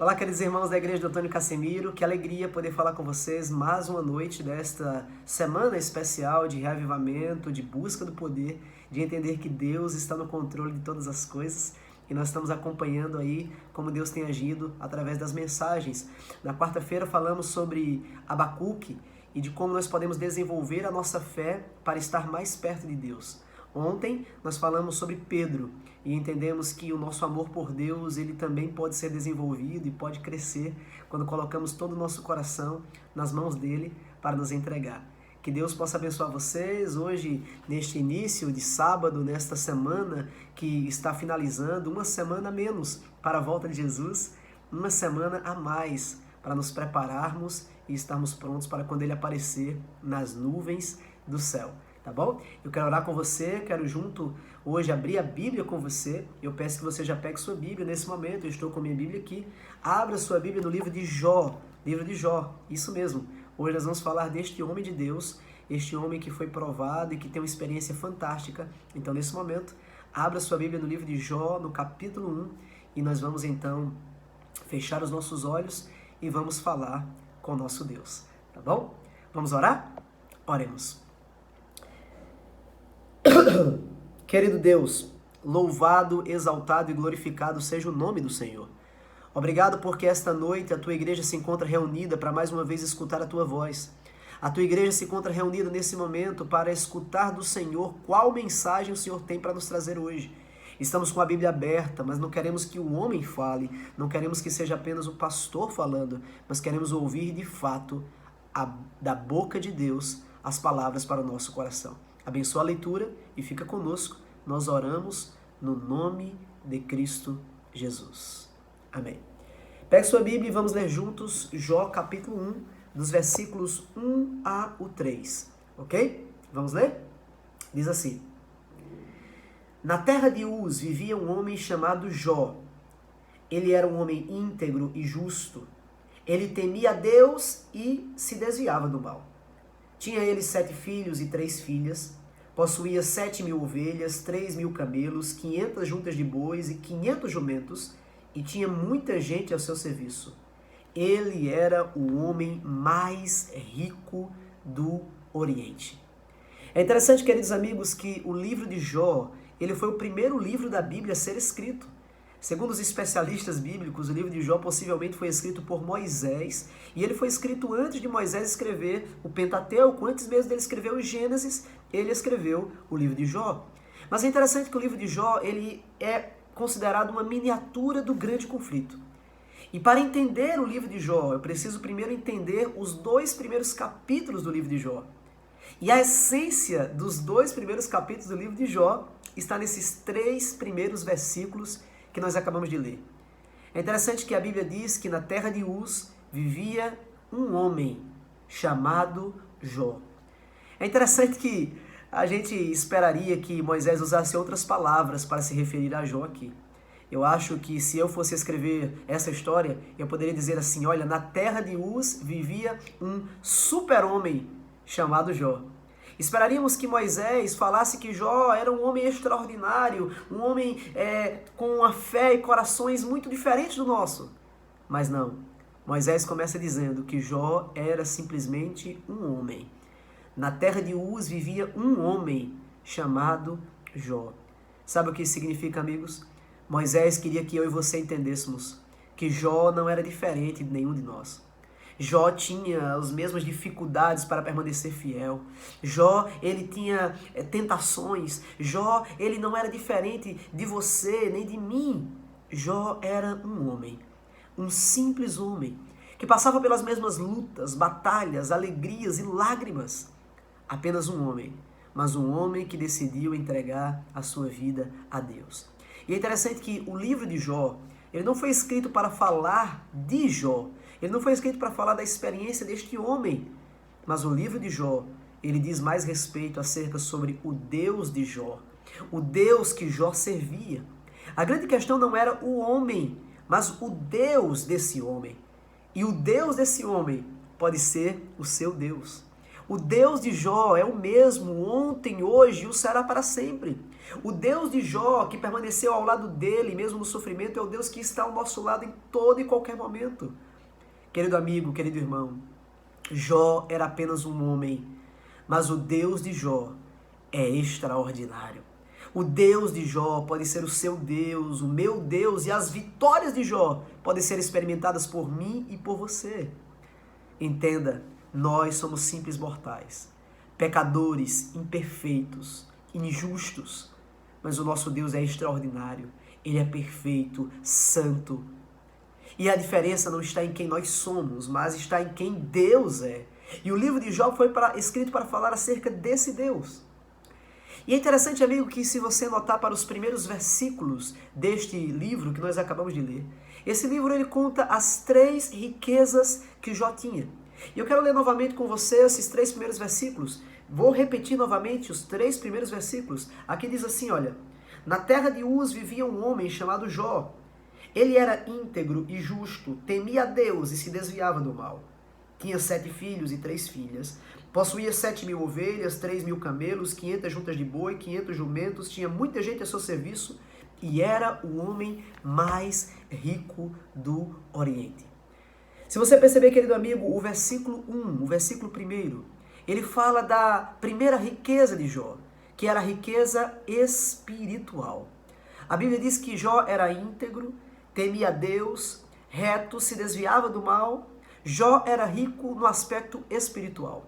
Olá, queridos irmãos da Igreja do Antônio Casemiro, que alegria poder falar com vocês mais uma noite desta semana especial de reavivamento, de busca do poder, de entender que Deus está no controle de todas as coisas e nós estamos acompanhando aí como Deus tem agido através das mensagens. Na quarta-feira falamos sobre Abacuque e de como nós podemos desenvolver a nossa fé para estar mais perto de Deus. Ontem nós falamos sobre Pedro e entendemos que o nosso amor por Deus ele também pode ser desenvolvido e pode crescer quando colocamos todo o nosso coração nas mãos dele para nos entregar. Que Deus possa abençoar vocês hoje, neste início de sábado, nesta semana que está finalizando, uma semana a menos para a volta de Jesus, uma semana a mais para nos prepararmos e estarmos prontos para quando ele aparecer nas nuvens do céu. Tá bom? Eu quero orar com você, quero junto hoje abrir a Bíblia com você. Eu peço que você já pegue sua Bíblia nesse momento. Eu estou com a minha Bíblia aqui. Abra sua Bíblia no livro de Jó. Livro de Jó, isso mesmo. Hoje nós vamos falar deste homem de Deus, este homem que foi provado e que tem uma experiência fantástica. Então, nesse momento, abra sua Bíblia no livro de Jó, no capítulo 1, e nós vamos então fechar os nossos olhos e vamos falar com o nosso Deus. Tá bom? Vamos orar? Oremos. Querido Deus, louvado, exaltado e glorificado seja o nome do Senhor. Obrigado porque esta noite a tua igreja se encontra reunida para mais uma vez escutar a tua voz. A tua igreja se encontra reunida nesse momento para escutar do Senhor qual mensagem o Senhor tem para nos trazer hoje. Estamos com a Bíblia aberta, mas não queremos que o homem fale, não queremos que seja apenas o pastor falando, mas queremos ouvir de fato da boca de Deus as palavras para o nosso coração. Abençoa a leitura e fica conosco. Nós oramos no nome de Cristo Jesus. Amém. Pegue sua Bíblia e vamos ler juntos Jó capítulo 1, dos versículos 1 a 3. Ok? Vamos ler? Diz assim: Na terra de Uz vivia um homem chamado Jó. Ele era um homem íntegro e justo. Ele temia a Deus e se desviava do mal. Tinha ele 7 filhos e 3 filhas, possuía 7.000 ovelhas, 3.000 camelos, 500 juntas de bois e 500 jumentos, e tinha muita gente ao seu serviço. Ele era o homem mais rico do Oriente. É interessante, queridos amigos, que o livro de Jó, ele foi o primeiro livro da Bíblia a ser escrito. Segundo os especialistas bíblicos, o livro de Jó possivelmente foi escrito por Moisés, e ele foi escrito antes de Moisés escrever o Pentateuco, antes mesmo dele escrever o Gênesis, ele escreveu o livro de Jó. Mas é interessante que o livro de Jó, ele é considerado uma miniatura do grande conflito. E para entender o livro de Jó, eu preciso primeiro entender os 2 primeiros capítulos do livro de Jó. E a essência dos 2 primeiros capítulos do livro de Jó está nesses 3 primeiros versículos que nós acabamos de ler. É interessante que a Bíblia diz que na terra de Uz vivia um homem chamado Jó. É interessante que a gente esperaria que Moisés usasse outras palavras para se referir a Jó aqui. Eu acho que se eu fosse escrever essa história, eu poderia dizer assim, olha, na terra de Uz vivia um super-homem chamado Jó. Esperaríamos que Moisés falasse que Jó era um homem extraordinário, um homem com uma fé e corações muito diferentes do nosso. Mas não. Moisés começa dizendo que Jó era simplesmente um homem. Na terra de Uz vivia um homem chamado Jó. Sabe o que isso significa, amigos? Moisés queria que eu e você entendêssemos que Jó não era diferente de nenhum de nós. Jó tinha as mesmas dificuldades para permanecer fiel. Jó, ele tinha tentações. Jó, ele não era diferente de você, nem de mim. Jó era um homem, um simples homem, que passava pelas mesmas lutas, batalhas, alegrias e lágrimas. Apenas um homem, mas um homem que decidiu entregar a sua vida a Deus. E é interessante que o livro de Jó, ele não foi escrito para falar de Jó, ele não foi escrito para falar da experiência deste homem, mas o livro de Jó, ele diz mais respeito acerca sobre o Deus de Jó, o Deus que Jó servia. A grande questão não era o homem, mas o Deus desse homem. E o Deus desse homem pode ser o seu Deus. O Deus de Jó é o mesmo ontem, hoje e o será para sempre. O Deus de Jó, que permaneceu ao lado dele, mesmo no sofrimento, é o Deus que está ao nosso lado em todo e qualquer momento. Querido amigo, querido irmão, Jó era apenas um homem, mas o Deus de Jó é extraordinário. O Deus de Jó pode ser o seu Deus, o meu Deus, e as vitórias de Jó podem ser experimentadas por mim e por você. Entenda, nós somos simples mortais, pecadores, imperfeitos, injustos, mas o nosso Deus é extraordinário, Ele é perfeito, santo. E a diferença não está em quem nós somos, mas está em quem Deus é. E o livro de Jó foi escrito para falar acerca desse Deus. E é interessante, amigo, que se você notar para os primeiros versículos deste livro que nós acabamos de ler, esse livro ele conta as 3 riquezas que Jó tinha. E eu quero ler novamente com você esses 3 primeiros versículos. Vou repetir novamente os 3 primeiros versículos. Aqui diz assim, olha: na terra de Uz vivia um homem chamado Jó. Ele era íntegro e justo, temia a Deus e se desviava do mal. Tinha 7 filhos e 3 filhas. Possuía 7.000 ovelhas, 3.000 camelos, 500 juntas de boi, 500 jumentos. Tinha muita gente a seu serviço e era o homem mais rico do Oriente. Se você perceber, querido amigo, o versículo 1, o versículo 1, ele fala da primeira riqueza de Jó, que era a riqueza espiritual. A Bíblia diz que Jó era íntegro, temia a Deus, reto, se desviava do mal. Jó era rico no aspecto espiritual.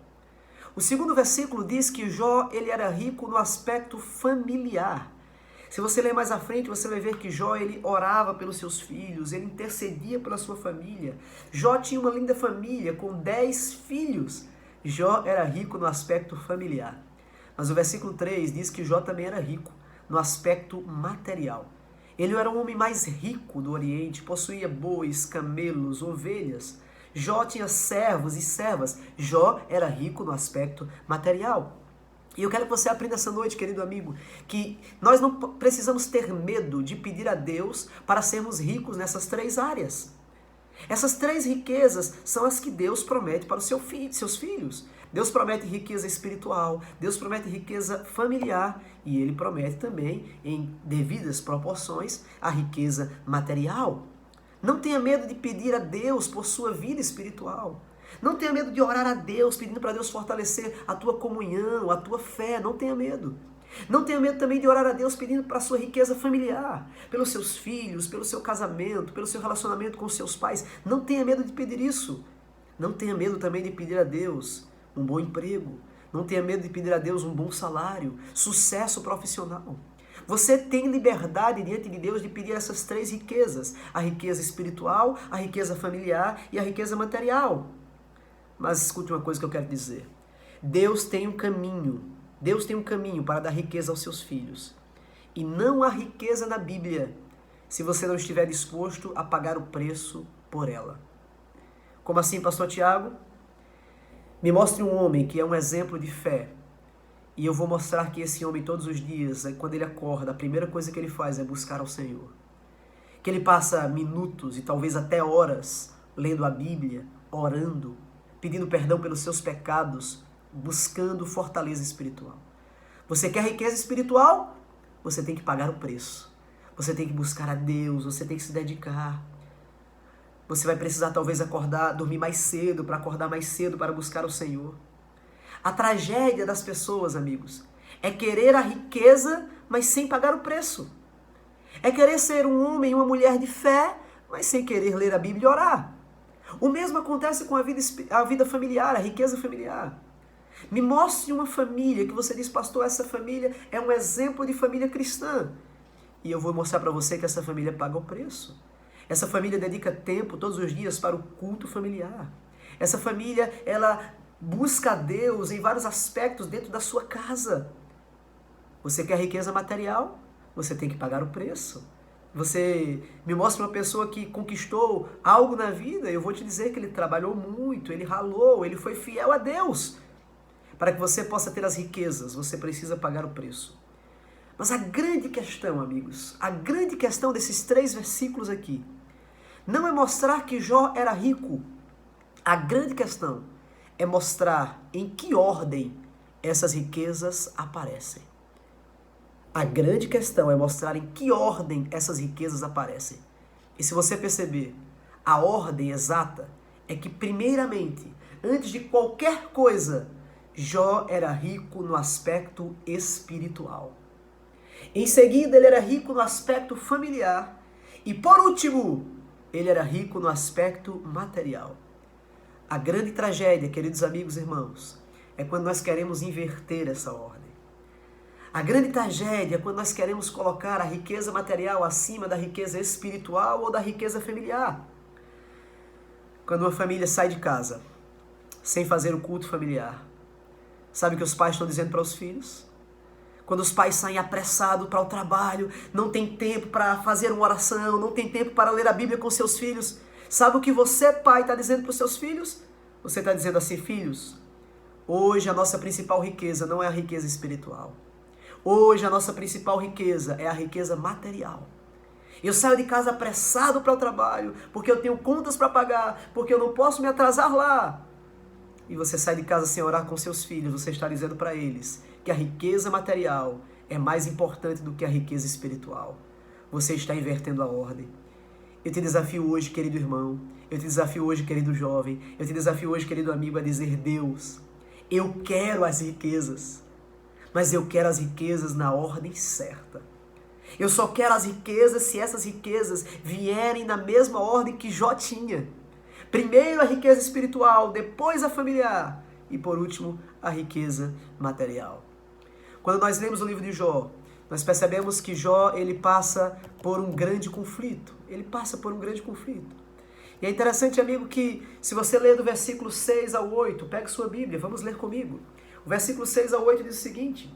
O segundo versículo diz que Jó ele era rico no aspecto familiar. Se você ler mais à frente, você vai ver que Jó ele orava pelos seus filhos, ele intercedia pela sua família. Jó tinha uma linda família com 10 filhos. Jó era rico no aspecto familiar. Mas o versículo 3 diz que Jó também era rico no aspecto material. Ele era o homem mais rico do Oriente, possuía bois, camelos, ovelhas. Jó tinha servos e servas. Jó era rico no aspecto material. E eu quero que você aprenda essa noite, querido amigo, que nós não precisamos ter medo de pedir a Deus para sermos ricos nessas 3 áreas. Essas 3 riquezas são as que Deus promete para os seus filhos. Deus promete riqueza espiritual, Deus promete riqueza familiar e Ele promete também, em devidas proporções, a riqueza material. Não tenha medo de pedir a Deus por sua vida espiritual. Não tenha medo de orar a Deus, pedindo para Deus fortalecer a tua comunhão, a tua fé. Não tenha medo. Não tenha medo também de orar a Deus pedindo para a sua riqueza familiar, pelos seus filhos, pelo seu casamento, pelo seu relacionamento com seus pais. Não tenha medo de pedir isso. Não tenha medo também de pedir a Deus um bom emprego. Não tenha medo de pedir a Deus um bom salário, sucesso profissional. Você tem liberdade diante de Deus de pedir essas 3 riquezas. A riqueza espiritual, a riqueza familiar e a riqueza material. Mas escute uma coisa que eu quero dizer. Deus tem um caminho para dar riqueza aos seus filhos. E não há riqueza na Bíblia se você não estiver disposto a pagar o preço por ela. Como assim, pastor Tiago? Me mostre um homem que é um exemplo de fé. E eu vou mostrar que esse homem todos os dias, quando ele acorda, a primeira coisa que ele faz é buscar ao Senhor. Que ele passa minutos e talvez até horas lendo a Bíblia, orando, pedindo perdão pelos seus pecados, buscando fortaleza espiritual. Você quer riqueza espiritual? Você tem que pagar o preço. Você tem que buscar a Deus, você tem que se dedicar. Você vai precisar talvez dormir mais cedo, para acordar mais cedo para buscar o Senhor. A tragédia das pessoas, amigos, é querer a riqueza, mas sem pagar o preço. É querer ser um homem e uma mulher de fé, mas sem querer ler a Bíblia e orar. O mesmo acontece com a vida familiar, a riqueza familiar. Me mostre uma família que você diz, pastor, essa família é um exemplo de família cristã. E eu vou mostrar para você que essa família paga o preço. Essa família dedica tempo todos os dias para o culto familiar. Essa família, ela busca a Deus em vários aspectos dentro da sua casa. Você quer riqueza material? Você tem que pagar o preço. Você me mostra uma pessoa que conquistou algo na vida, eu vou te dizer que ele trabalhou muito, ele ralou, ele foi fiel a Deus. Para que você possa ter as riquezas, você precisa pagar o preço. Mas a grande questão, amigos, a grande questão desses 3 versículos aqui, não é mostrar que Jó era rico. A grande questão é mostrar em que ordem essas riquezas aparecem. A grande questão é mostrar em que ordem essas riquezas aparecem. E se você perceber, a ordem exata é que, primeiramente, antes de qualquer coisa, Jó era rico no aspecto espiritual. Em seguida, ele era rico no aspecto familiar. E, por último, ele era rico no aspecto material. A grande tragédia, queridos amigos e irmãos, é quando nós queremos inverter essa ordem. A grande tragédia é quando nós queremos colocar a riqueza material acima da riqueza espiritual ou da riqueza familiar. Quando uma família sai de casa sem fazer o culto familiar, sabe o que os pais estão dizendo para os filhos? Quando os pais saem apressados para o trabalho, não tem tempo para fazer uma oração, não tem tempo para ler a Bíblia com seus filhos, sabe o que você, pai, está dizendo para os seus filhos? Você está dizendo assim: filhos, hoje a nossa principal riqueza não é a riqueza espiritual. Hoje a nossa principal riqueza é a riqueza material. Eu saio de casa apressado para o trabalho, porque eu tenho contas para pagar, porque eu não posso me atrasar lá. E você sai de casa sem orar com seus filhos, você está dizendo para eles que a riqueza material é mais importante do que a riqueza espiritual. Você está invertendo a ordem. Eu te desafio hoje, querido irmão, eu te desafio hoje, querido jovem, eu te desafio hoje, querido amigo, a dizer: Deus, eu quero as riquezas, mas eu quero as riquezas na ordem certa. Eu só quero as riquezas se essas riquezas vierem na mesma ordem que Jó tinha. Primeiro a riqueza espiritual, depois a familiar e por último a riqueza material. Quando nós lemos o livro de Jó, nós percebemos que Jó ele passa por um grande conflito. Ele passa por um grande conflito. E é interessante, amigo, que se você ler do versículo 6 ao 8, pegue sua Bíblia, vamos ler comigo. O versículo 6 ao 8 diz o seguinte: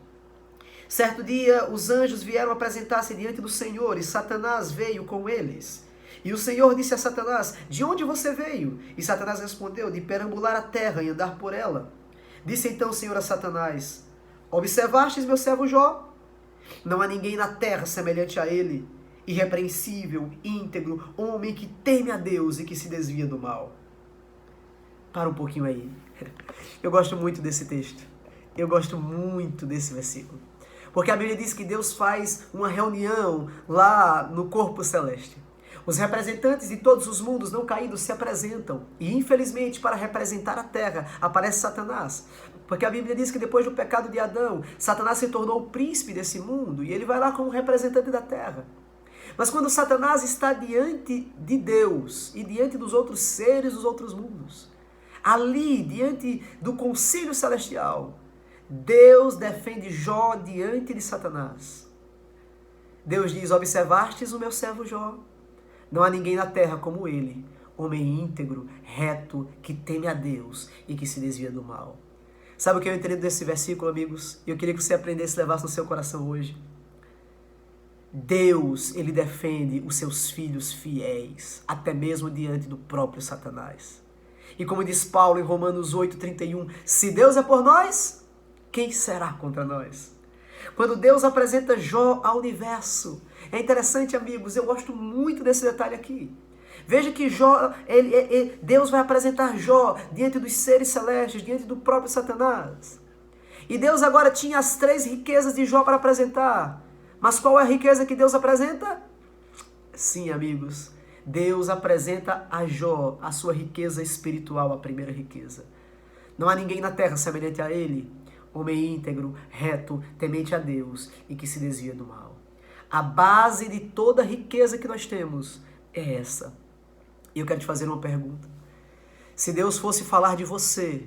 certo dia os anjos vieram apresentar-se diante do Senhor e Satanás veio com eles. E o Senhor disse a Satanás: de onde você veio? E Satanás respondeu: de perambular a terra e andar por ela. Disse então o Senhor a Satanás: observastes meu servo Jó? Não há ninguém na terra semelhante a ele, irrepreensível, íntegro, homem que teme a Deus e que se desvia do mal. Para um pouquinho aí. Eu gosto muito desse texto. Eu gosto muito desse versículo. Porque a Bíblia diz que Deus faz uma reunião lá no corpo celeste. Os representantes de todos os mundos não caídos se apresentam. E infelizmente, para representar a terra, aparece Satanás. Porque a Bíblia diz que depois do pecado de Adão, Satanás se tornou o príncipe desse mundo. E ele vai lá como representante da terra. Mas quando Satanás está diante de Deus e diante dos outros seres dos outros mundos, ali, diante do concílio celestial, Deus defende Jó diante de Satanás. Deus diz: observastes o meu servo Jó? Não há ninguém na terra como ele, homem íntegro, reto, que teme a Deus e que se desvia do mal. Sabe o que eu entendo desse versículo, amigos? Eu queria que você aprendesse a levar isso no seu coração hoje. Deus, ele defende os seus filhos fiéis, até mesmo diante do próprio Satanás. E como diz Paulo em Romanos 8:31, se Deus é por nós, quem será contra nós? Quando Deus apresenta Jó ao universo, é interessante, amigos, eu gosto muito desse detalhe aqui. Veja que Jó, Deus vai apresentar Jó diante dos seres celestes, diante do próprio Satanás. E Deus agora tinha as 3 riquezas de Jó para apresentar. Mas qual é a riqueza que Deus apresenta? Sim, amigos, Deus apresenta a Jó a sua riqueza espiritual, a primeira riqueza. Não há ninguém na terra semelhante a ele, homem íntegro, reto, temente a Deus e que se desvia do mal. A base de toda a riqueza que nós temos é essa. E eu quero te fazer uma pergunta. Se Deus fosse falar de você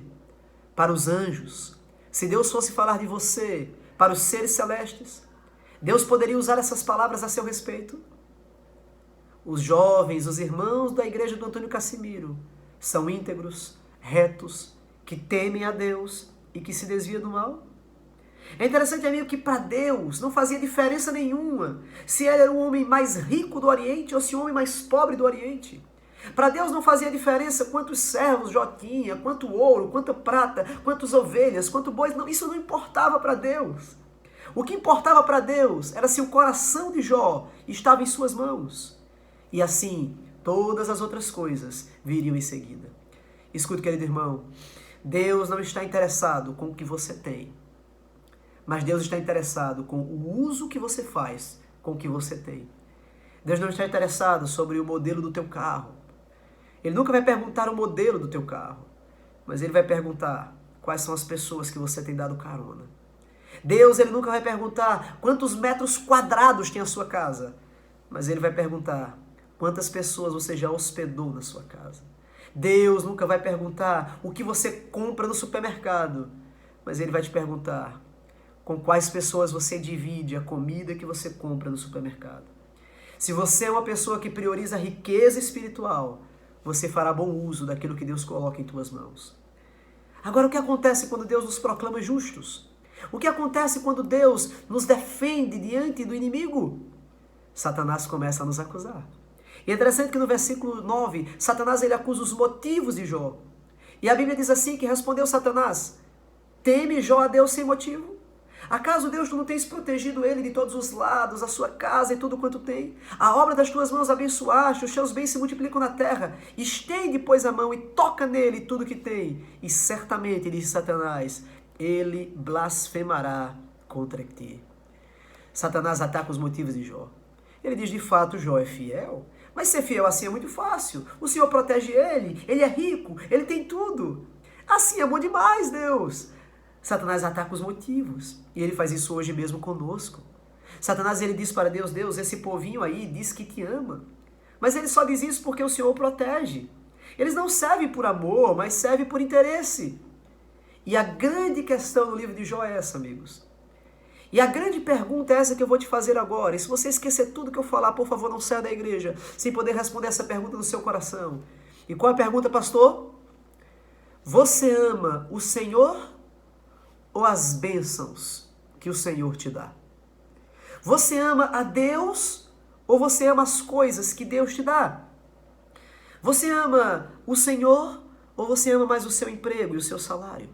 para os anjos, se Deus fosse falar de você para os seres celestes, Deus poderia usar essas palavras a seu respeito? Os jovens, os irmãos da igreja do Antônio Cassimiro são íntegros, retos, que temem a Deus e que se desviam do mal? É interessante, amigo, que para Deus não fazia diferença nenhuma se ele era o homem mais rico do Oriente ou se o homem mais pobre do Oriente. Para Deus não fazia diferença quantos servos Jó tinha, quanto ouro, quanta prata, quantas ovelhas, quanto bois. Não, isso não importava para Deus. O que importava para Deus era se o coração de Jó estava em suas mãos. E assim, todas as outras coisas viriam em seguida. Escute, querido irmão, Deus não está interessado com o que você tem, mas Deus está interessado com o uso que você faz com o que você tem. Deus não está interessado sobre o modelo do teu carro. Ele nunca vai perguntar o modelo do teu carro, mas ele vai perguntar quais são as pessoas que você tem dado carona. Deus, ele nunca vai perguntar quantos metros quadrados tem a sua casa, mas ele vai perguntar quantas pessoas você já hospedou na sua casa. Deus nunca vai perguntar o que você compra no supermercado, mas ele vai te perguntar com quais pessoas você divide a comida que você compra no supermercado. Se você é uma pessoa que prioriza a riqueza espiritual, você fará bom uso daquilo que Deus coloca em tuas mãos. Agora, o que acontece quando Deus nos proclama justos? O que acontece quando Deus nos defende diante do inimigo? Satanás começa a nos acusar. E é interessante que no versículo 9, Satanás ele acusa os motivos de Jó. E a Bíblia diz assim, que respondeu Satanás: teme Jó a Deus sem motivo? Acaso Deus tu não tens protegido ele de todos os lados, a sua casa e tudo quanto tem? A obra das tuas mãos abençoaste, os teus bens se multiplicam na terra. Estende, pois, a mão e toca nele tudo que tem. E certamente, disse Satanás, ele blasfemará contra ti. Satanás ataca os motivos de Jó. Ele diz, de fato, Jó é fiel. Mas ser fiel assim é muito fácil. O Senhor protege ele é rico, ele tem tudo. Assim é bom demais, Deus. Satanás ataca os motivos. E ele faz isso hoje mesmo conosco. Satanás ele diz para Deus, Deus, esse povinho aí diz que te ama. Mas ele só diz isso porque o Senhor o protege. Eles não servem por amor, mas servem por interesse. E a grande questão no livro de Jó é essa, amigos. E a grande pergunta é essa que eu vou te fazer agora. E se você esquecer tudo que eu falar, por favor, não saia da igreja sem poder responder essa pergunta no seu coração. E qual é a pergunta, pastor? Você ama o Senhor ou as bênçãos que o Senhor te dá? Você ama a Deus ou você ama as coisas que Deus te dá? Você ama o Senhor ou você ama mais o seu emprego e o seu salário?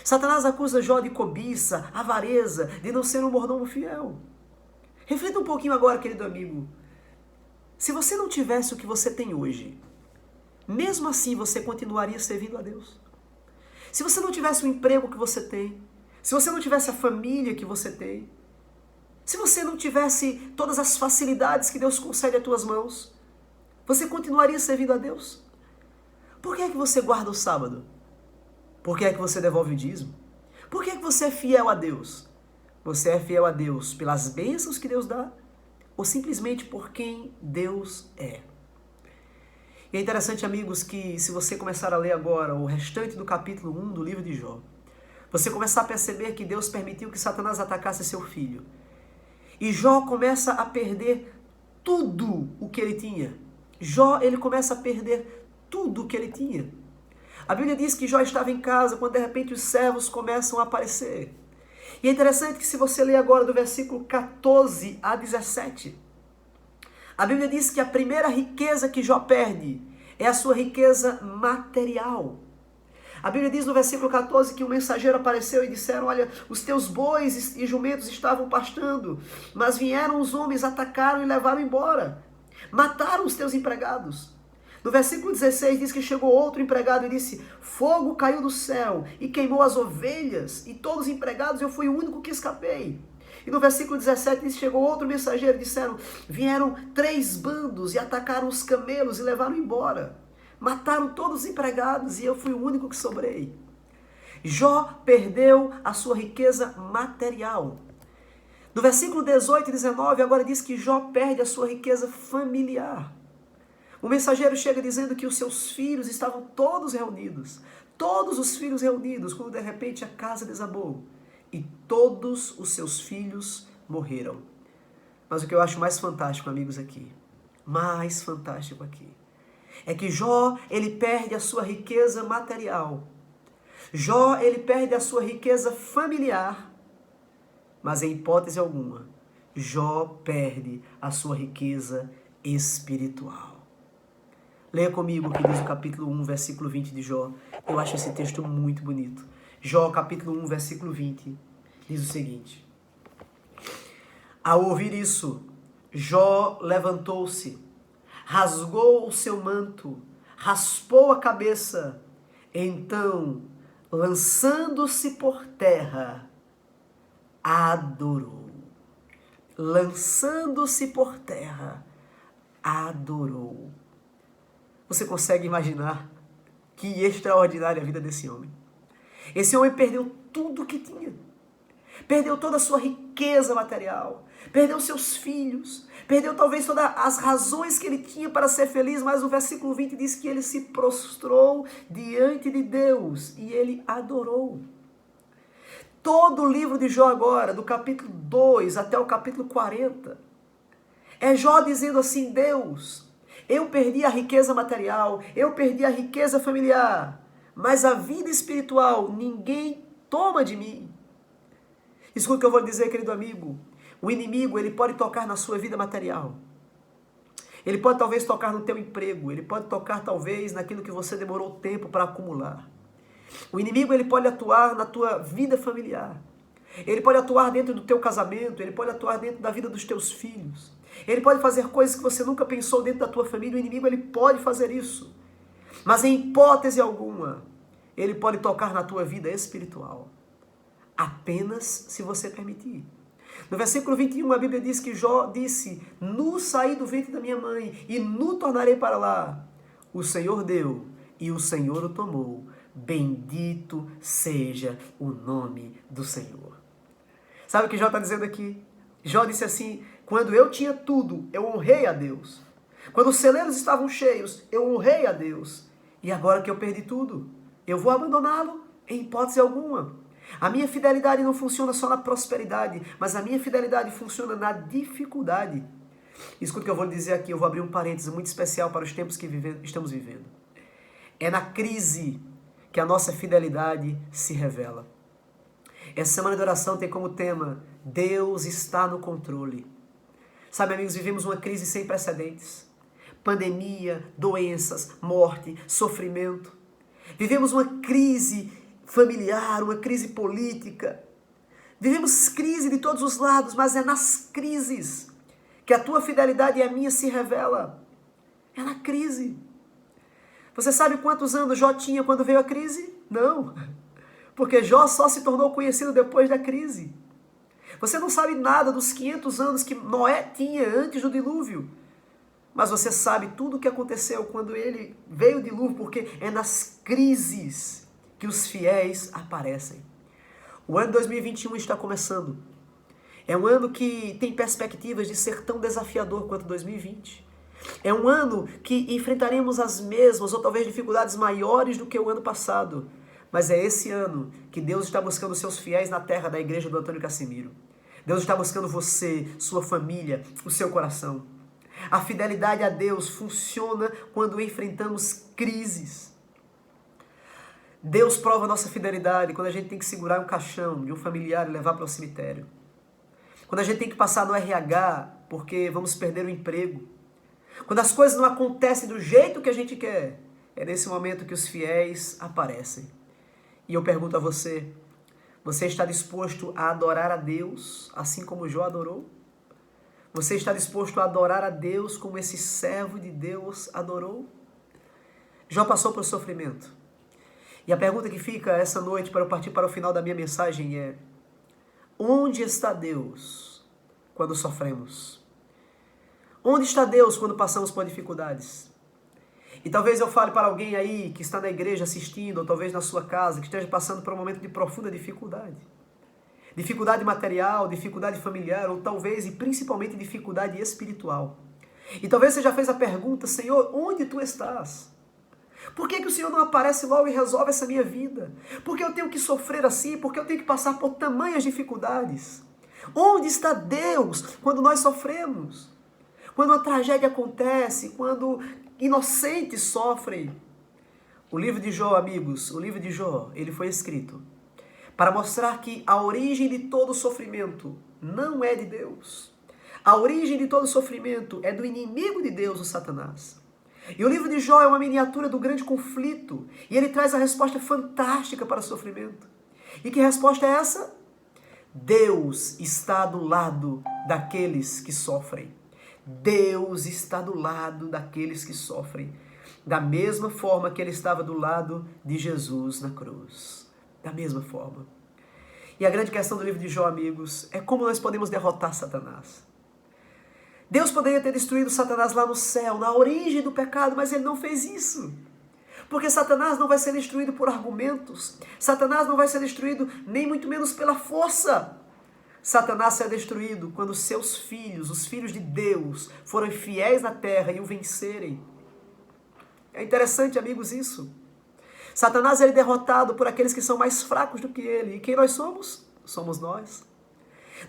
Satanás acusa Jó de cobiça, avareza, de não ser um mordomo fiel. Reflita um pouquinho agora, querido amigo. Se você não tivesse o que você tem hoje, mesmo assim você continuaria servindo a Deus? Se você não tivesse o emprego que você tem, se você não tivesse a família que você tem, se você não tivesse todas as facilidades que Deus concede às tuas mãos, você continuaria servindo a Deus? Por que é que você guarda o sábado? Por que é que você devolve o dízimo? Por que é que você é fiel a Deus? Você é fiel a Deus pelas bênçãos que Deus dá? Ou simplesmente por quem Deus é? E é interessante, amigos, que se você começar a ler agora o restante do capítulo 1 do livro de Jó, você começar a perceber que Deus permitiu que Satanás atacasse seu filho. E Jó começa a perder tudo o que ele tinha. Jó, ele começa a perder tudo o que ele tinha. A Bíblia diz que Jó estava em casa quando de repente os servos começam a aparecer. E é interessante que se você ler agora do versículo 14 a 17, a Bíblia diz que a primeira riqueza que Jó perde é a sua riqueza material. A Bíblia diz no versículo 14 que um mensageiro apareceu e disseram, olha, os teus bois e jumentos estavam pastando, mas vieram os homens, atacaram e levaram embora. Mataram os teus empregados. No versículo 16 diz que chegou outro empregado e disse, fogo caiu do céu e queimou as ovelhas e todos os empregados, eu fui o único que escapei. E no versículo 17 diz que chegou outro mensageiro e disseram, vieram 3 bandos e atacaram os camelos e levaram embora. Mataram todos os empregados e eu fui o único que sobrei. Jó perdeu a sua riqueza material. No versículo 18 e 19 agora diz que Jó perde a sua riqueza familiar. O mensageiro chega dizendo que os seus filhos estavam todos reunidos. Todos os filhos reunidos, quando de repente a casa desabou. E todos os seus filhos morreram. Mas o que eu acho mais fantástico, amigos, aqui, mais fantástico aqui, é que Jó, ele perde a sua riqueza material. Jó, ele perde a sua riqueza familiar. Mas em hipótese alguma, Jó perde a sua riqueza espiritual. Leia comigo o que diz o capítulo 1, versículo 20 de Jó. Eu acho esse texto muito bonito. Jó, capítulo 1, versículo 20, diz o seguinte. Ao ouvir isso, Jó levantou-se, rasgou o seu manto, raspou a cabeça. Então lançando-se por terra, adorou. Lançando-se por terra, adorou. Você consegue imaginar que extraordinária a vida desse homem? Esse homem perdeu tudo o que tinha. Perdeu toda a sua riqueza material, perdeu seus filhos, perdeu talvez todas as razões que ele tinha para ser feliz, mas o versículo 20 diz que ele se prostrou diante de Deus e ele adorou. Todo o livro de Jó agora, do capítulo 2 até o capítulo 40, é Jó dizendo assim: Deus, eu perdi a riqueza material, eu perdi a riqueza familiar, mas a vida espiritual ninguém toma de mim. Escuta o que eu vou lhe dizer, querido amigo. O inimigo, ele pode tocar na sua vida material. Ele pode talvez tocar no teu emprego. Ele pode tocar talvez naquilo que você demorou tempo para acumular. O inimigo, ele pode atuar na tua vida familiar. Ele pode atuar dentro do teu casamento. Ele pode atuar dentro da vida dos teus filhos. Ele pode fazer coisas que você nunca pensou dentro da tua família. O inimigo, ele pode fazer isso. Mas em hipótese alguma, ele pode tocar na tua vida espiritual. Apenas se você permitir. No versículo 21, a Bíblia diz que Jó disse: Nu saí do ventre da minha mãe e nu tornarei para lá. O Senhor deu e o Senhor o tomou. Bendito seja o nome do Senhor. Sabe o que Jó está dizendo aqui? Jó disse assim: quando eu tinha tudo, eu honrei a Deus. Quando os celeiros estavam cheios, eu honrei a Deus. E agora que eu perdi tudo, eu vou abandoná-lo? Em hipótese alguma. A minha fidelidade não funciona só na prosperidade, mas a minha fidelidade funciona na dificuldade. Escuta o que eu vou lhe dizer aqui, eu vou abrir um parênteses muito especial para os tempos que estamos vivendo. É na crise que a nossa fidelidade se revela. Essa semana de oração tem como tema: Deus está no controle. Sabe, amigos, vivemos uma crise sem precedentes. Pandemia, doenças, morte, sofrimento. Vivemos uma crise familiar, uma crise política. Vivemos crise de todos os lados, mas é nas crises que a tua fidelidade e a minha se revela. É na crise. Você sabe quantos anos Jó tinha quando veio a crise? Não. Porque Jó só se tornou conhecido depois da crise. Você não sabe nada dos 500 anos que Noé tinha antes do dilúvio. Mas você sabe tudo o que aconteceu quando ele veio o dilúvio, porque é nas crises que os fiéis aparecem. O ano 2021 está começando. É um ano que tem perspectivas de ser tão desafiador quanto 2020. É um ano que enfrentaremos as mesmas ou talvez dificuldades maiores do que o ano passado. Mas é esse ano que Deus está buscando seus fiéis na terra da igreja do Antônio Casimiro. Deus está buscando você, sua família, o seu coração. A fidelidade a Deus funciona quando enfrentamos crises. Deus prova a nossa fidelidade quando a gente tem que segurar um caixão de um familiar e levar para o cemitério. Quando a gente tem que passar no RH porque vamos perder o emprego. Quando as coisas não acontecem do jeito que a gente quer, é nesse momento que os fiéis aparecem. E eu pergunto a você, você está disposto a adorar a Deus assim como Jó adorou? Você está disposto a adorar a Deus como esse servo de Deus adorou? Jó passou por sofrimento. E a pergunta que fica essa noite para eu partir para o final da minha mensagem é: onde está Deus quando sofremos? Onde está Deus quando passamos por dificuldades? E talvez eu fale para alguém aí que está na igreja assistindo, ou talvez na sua casa, que esteja passando por um momento de profunda dificuldade. Dificuldade material, dificuldade familiar, ou talvez e principalmente dificuldade espiritual. E talvez você já fez a pergunta: Senhor, onde tu estás? Por que o Senhor não aparece logo e resolve essa minha vida? Por que eu tenho que sofrer assim? Por que eu tenho que passar por tamanhas dificuldades? Onde está Deus quando nós sofremos? Quando uma tragédia acontece, quando inocentes sofrem. O livro de Jó, amigos, o livro de Jó, ele foi escrito para mostrar que a origem de todo sofrimento não é de Deus. A origem de todo sofrimento é do inimigo de Deus, o Satanás. E o livro de Jó é uma miniatura do grande conflito. E ele traz a resposta fantástica para o sofrimento. E que resposta é essa? Deus está do lado daqueles que sofrem. Deus está do lado daqueles que sofrem. Da mesma forma que ele estava do lado de Jesus na cruz. da mesma forma. E a grande questão do livro de Jó, amigos, é como nós podemos derrotar Satanás. Deus poderia ter destruído Satanás lá no céu, na origem do pecado, mas ele não fez isso. Porque Satanás não vai ser destruído por argumentos. Satanás não vai ser destruído nem muito menos pela força. Satanás será destruído quando seus filhos, os filhos de Deus, forem fiéis na terra e o vencerem. É interessante, amigos, isso. Satanás é derrotado por aqueles que são mais fracos do que ele. E quem nós somos? Somos nós.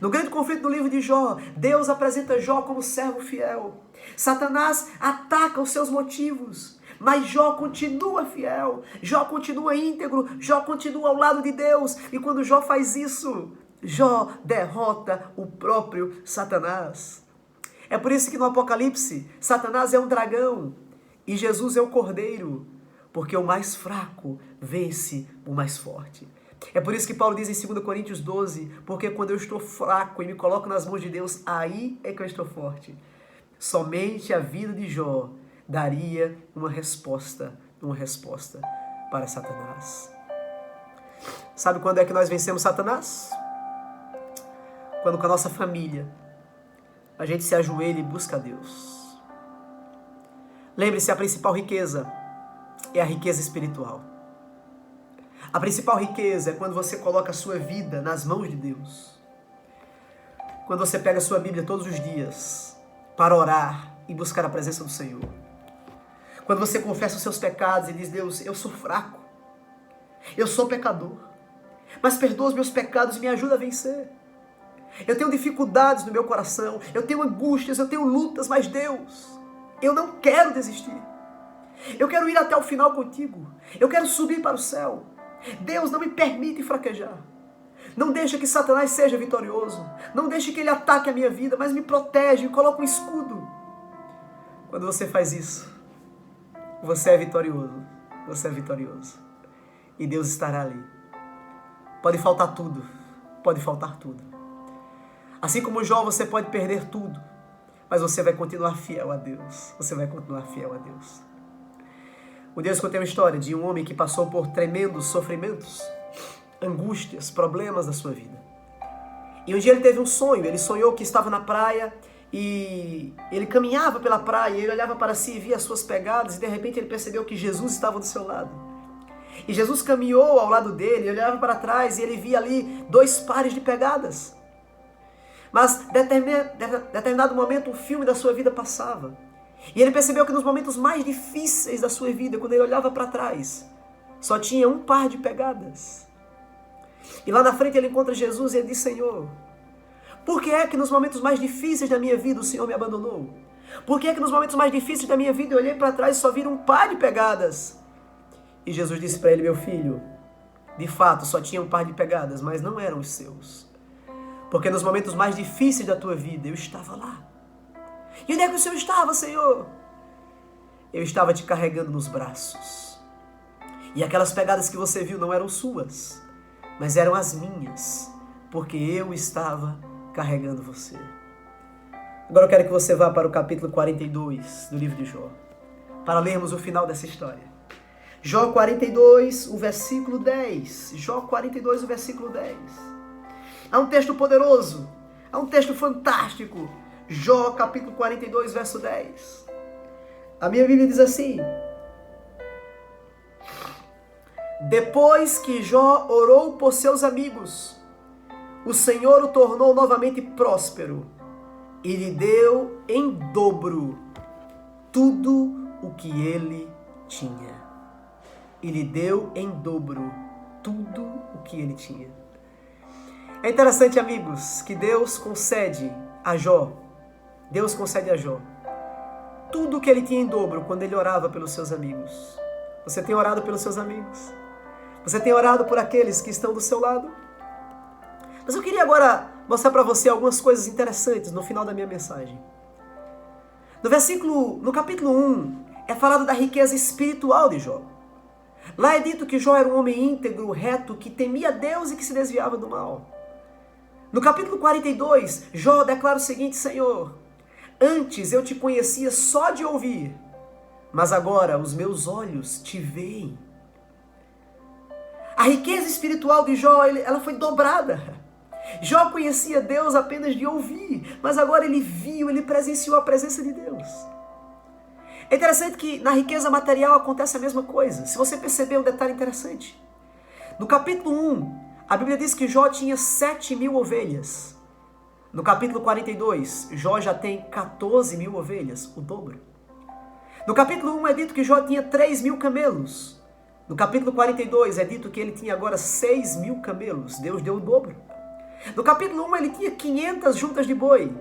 No grande conflito do livro de Jó, Deus apresenta Jó como servo fiel. Satanás ataca os seus motivos, mas Jó continua fiel, Jó continua íntegro, Jó continua ao lado de Deus. E quando Jó faz isso, Jó derrota o próprio Satanás. É por isso que no Apocalipse, Satanás é um dragão e Jesus é o cordeiro, porque o mais fraco vence o mais forte. É por isso que Paulo diz em 2 Coríntios 12, porque quando eu estou fraco e me coloco nas mãos de Deus, aí é que eu estou forte. Somente a vida de Jó daria uma resposta para Satanás. Sabe quando é que nós vencemos Satanás? Quando com a nossa família a gente se ajoelha e busca a Deus. Lembre-se, a principal riqueza é a riqueza espiritual. A principal riqueza é quando você coloca a sua vida nas mãos de Deus. Quando você pega a sua Bíblia todos os dias para orar e buscar a presença do Senhor. Quando você confessa os seus pecados e diz: Deus, eu sou fraco, eu sou pecador, mas perdoa os meus pecados e me ajuda a vencer. Eu tenho dificuldades no meu coração, eu tenho angústias, eu tenho lutas, mas Deus, eu não quero desistir. Eu quero ir até o final contigo, eu quero subir para o céu. Deus, não me permite fraquejar. Não deixa que Satanás seja vitorioso. Não deixe que ele ataque a minha vida, mas me protege, coloca um escudo. Quando você faz isso, você é vitorioso. Você é vitorioso. E Deus estará ali. Pode faltar tudo. Pode faltar tudo. Assim como Jó, você pode perder tudo. Mas você vai continuar fiel a Deus. Você vai continuar fiel a Deus. Um dia eu escutei uma história de um homem que passou por tremendos sofrimentos, angústias, problemas da sua vida. E um dia ele teve um sonho. Ele sonhou que estava na praia e ele caminhava pela praia, ele olhava para si e via as suas pegadas, e de repente ele percebeu que Jesus estava do seu lado. E Jesus caminhou ao lado dele, ele olhava para trás e ele via ali 2 pares de pegadas. Mas determinado momento o filme da sua vida passava. E ele percebeu que nos momentos mais difíceis da sua vida, quando ele olhava para trás, só tinha 1 par de pegadas. E lá na frente ele encontra Jesus e ele diz: Senhor, por que é que nos momentos mais difíceis da minha vida o Senhor me abandonou? Por que é que nos momentos mais difíceis da minha vida eu olhei para trás e só vi 1 par de pegadas? E Jesus disse para ele: meu filho, de fato só tinha 1 par de pegadas, mas não eram os seus. Porque nos momentos mais difíceis da tua vida eu estava lá. E onde é que o Senhor estava, Senhor? Eu estava te carregando nos braços. E aquelas pegadas que você viu não eram suas, mas eram as minhas, porque eu estava carregando você. Agora eu quero que você vá para o capítulo 42 do livro de Jó, para lermos o final dessa história. Jó 42, o versículo 10. Jó 42, o versículo 10. Há um texto poderoso, há um texto fantástico. Jó capítulo 42, verso 10. A minha Bíblia diz assim: depois que Jó orou por seus amigos, o Senhor o tornou novamente próspero e lhe deu em dobro tudo o que ele tinha. E lhe deu em dobro tudo o que ele tinha. É interessante, amigos, que Deus concede a Jó tudo o que ele tinha em dobro quando ele orava pelos seus amigos. Você tem orado pelos seus amigos? Você tem orado por aqueles que estão do seu lado? Mas eu queria agora mostrar para você algumas coisas interessantes no final da minha mensagem. No capítulo 1, é falado da riqueza espiritual de Jó. Lá é dito que Jó era um homem íntegro, reto, que temia Deus e que se desviava do mal. No capítulo 42, Jó declara o seguinte: Senhor, antes eu te conhecia só de ouvir, mas agora os meus olhos te veem. A riqueza espiritual de Jó, ela foi dobrada. Jó conhecia Deus apenas de ouvir, mas agora ele viu, ele presenciou a presença de Deus. É interessante que na riqueza material acontece a mesma coisa. Se você perceber um detalhe interessante. No capítulo 1, a Bíblia diz que Jó tinha 7.000 ovelhas. No capítulo 42, Jó já tem 14.000 ovelhas, o dobro. No capítulo 1 é dito que Jó tinha 3.000 camelos. No capítulo 42 é dito que ele tinha agora 6.000 camelos. Deus deu o dobro. No capítulo 1 ele tinha 500 juntas de boi.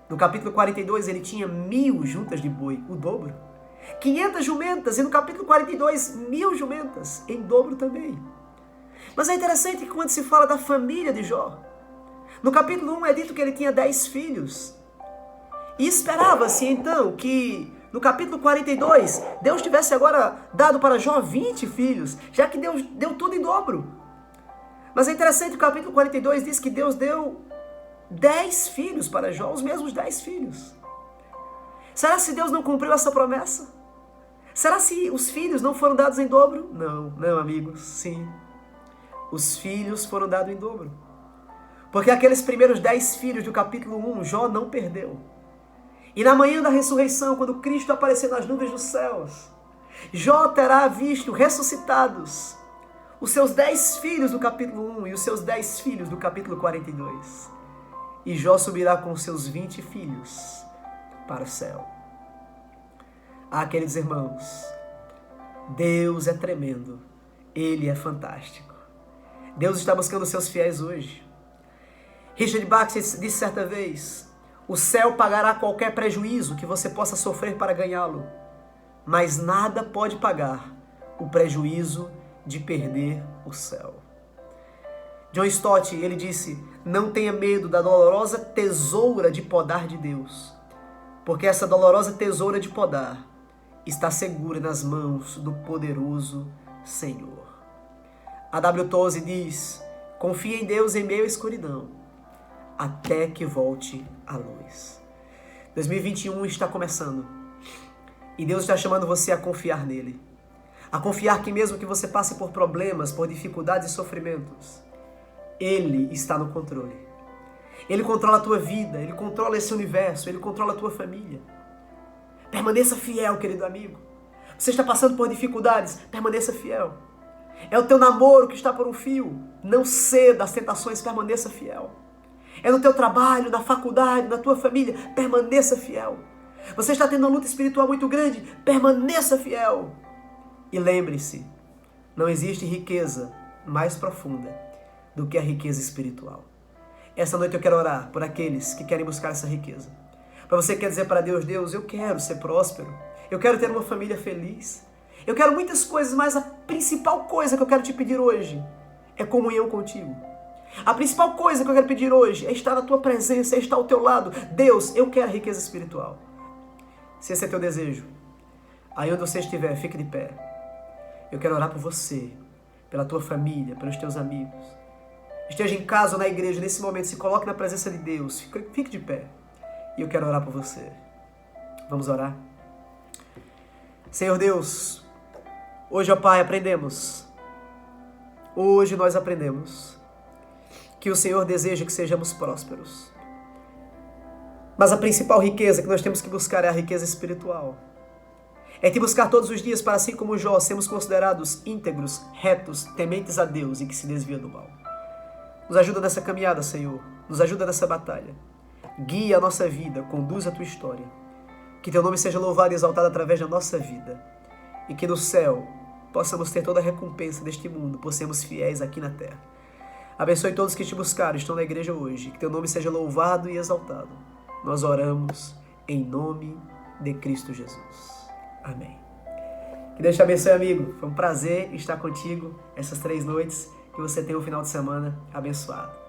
No capítulo 42 ele tinha 1.000 juntas de boi, o dobro. 500 jumentas, e no capítulo 42, 1.000 jumentas, em dobro também. Mas é interessante que quando se fala da família de Jó, no capítulo 1 é dito que ele tinha 10 filhos. E esperava-se então que no capítulo 42, Deus tivesse agora dado para Jó 20 filhos, já que Deus deu tudo em dobro. Mas é interessante que o capítulo 42 diz que Deus deu 10 filhos para Jó, os mesmos 10 filhos. Será se Deus não cumpriu essa promessa? Será se os filhos não foram dados em dobro? Não, amigos, sim. Os filhos foram dados em dobro. Porque aqueles primeiros 10 filhos do capítulo 1, Jó não perdeu. E na manhã da ressurreição, quando Cristo aparecer nas nuvens dos céus, Jó terá visto ressuscitados os seus 10 filhos do capítulo 1 e os seus 10 filhos do capítulo 42. E Jó subirá com os seus 20 filhos para o céu. Ah, queridos irmãos, Deus é tremendo, Ele é fantástico. Deus está buscando os seus fiéis hoje. Richard Bach disse certa vez: o céu pagará qualquer prejuízo que você possa sofrer para ganhá-lo, mas nada pode pagar o prejuízo de perder o céu. John Stott, ele disse: não tenha medo da dolorosa tesoura de podar de Deus, porque essa dolorosa tesoura de podar está segura nas mãos do poderoso Senhor. A W. Tozer diz: confie em Deus em meio à escuridão, até que volte a luz. 2021 está começando e Deus está chamando você a confiar nele, a confiar que mesmo que você passe por problemas, por dificuldades e sofrimentos, Ele está no controle. Ele controla a tua vida, Ele controla esse universo, Ele controla a tua família. Permaneça fiel, querido amigo. Você está passando por dificuldades, permaneça fiel. É o teu namoro que está por um fio, não ceda às tentações, permaneça fiel. É no teu trabalho, na faculdade, na tua família, permaneça fiel. Você está tendo uma luta espiritual muito grande, permaneça fiel. E lembre-se, não existe riqueza mais profunda do que a riqueza espiritual. Essa noite eu quero orar por aqueles que querem buscar essa riqueza. Para você que quer dizer para Deus: Deus, eu quero ser próspero, eu quero ter uma família feliz, eu quero muitas coisas, mas a principal coisa que eu quero te pedir hoje é comunhão contigo. A principal coisa que eu quero pedir hoje é estar na tua presença, é estar ao teu lado. Deus, eu quero riqueza espiritual. Se esse é teu desejo, aí onde você estiver, fique de pé. Eu quero orar por você, pela tua família, pelos teus amigos. Esteja em casa ou na igreja, nesse momento, se coloque na presença de Deus. Fique de pé. E eu quero orar por você. Vamos orar? Senhor Deus, hoje, ó Pai, Hoje nós aprendemos que o Senhor deseja que sejamos prósperos. Mas a principal riqueza que nós temos que buscar é a riqueza espiritual. É te buscar todos os dias para, assim como Jó, sermos considerados íntegros, retos, tementes a Deus e que se desvia do mal. Nos ajuda nessa caminhada, Senhor. Nos ajuda nessa batalha. Guia a nossa vida, conduz a tua história. Que teu nome seja louvado e exaltado através da nossa vida. E que no céu possamos ter toda a recompensa deste mundo por sermos fiéis aqui na terra. Abençoe todos que te buscaram, estão na igreja hoje. Que teu nome seja louvado e exaltado. Nós oramos em nome de Cristo Jesus. Amém. Que Deus te abençoe, amigo. Foi um prazer estar contigo essas 3 noites. Que você tenha um final de semana abençoado.